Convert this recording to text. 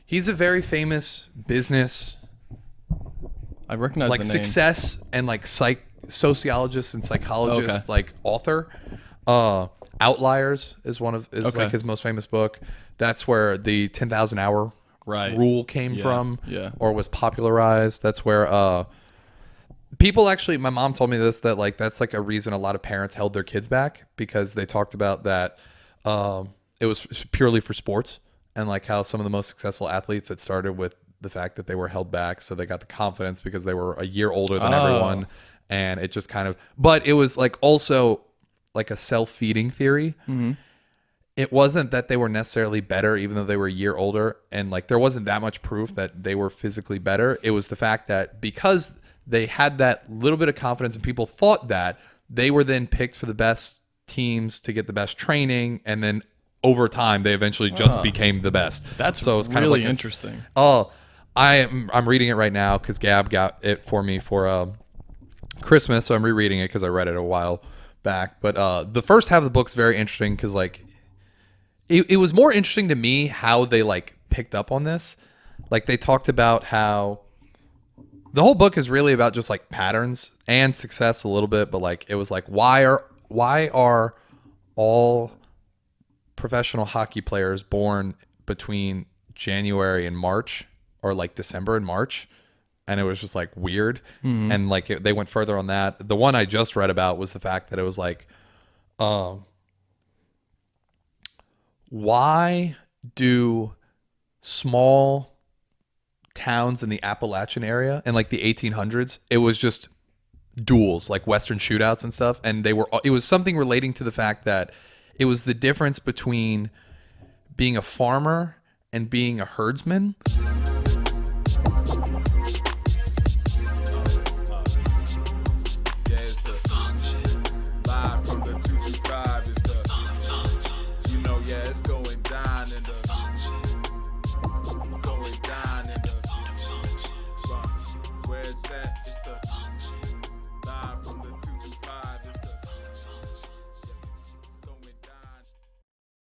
He's a very famous business, I recognize like the name. success and like sociologist and psychologist, Okay. like author. Outliers is like his most famous book. That's where the 10,000 hour rule came from, or was popularized. That's where people actually, my mom told me this, that like that's like a reason a lot of parents held their kids back, because they talked about that it was purely for sports, and like how some of the most successful athletes had started with the fact that they were held back, so they got the confidence because they were a year older than everyone, and it just kind of, but it was like also like a self-feeding theory. It wasn't that they were necessarily better even though they were a year older, and like there wasn't that much proof that they were physically better. It was the fact that because they had that little bit of confidence and people thought that, they were then picked for the best teams to get the best training, and then over time they eventually just became the best. That's so it's kind really of like interesting. I'm reading it right now because Gab got it for me for Christmas, so I'm rereading it because I read it a while back. But the first half of the book's very interesting because like it was more interesting to me how they like picked up on this. Like they talked about how the whole book is really about just like patterns and success a little bit, but like it was like why are all professional hockey players born between January and March, or like December and March? And it was just like weird. And like they went further on that. The one I just read about was the fact that it was like why do small towns in the Appalachian area in like the 1800s, it was just duels, like Western shootouts and stuff, and it was something relating to the fact that it was the difference between being a farmer and being a herdsman.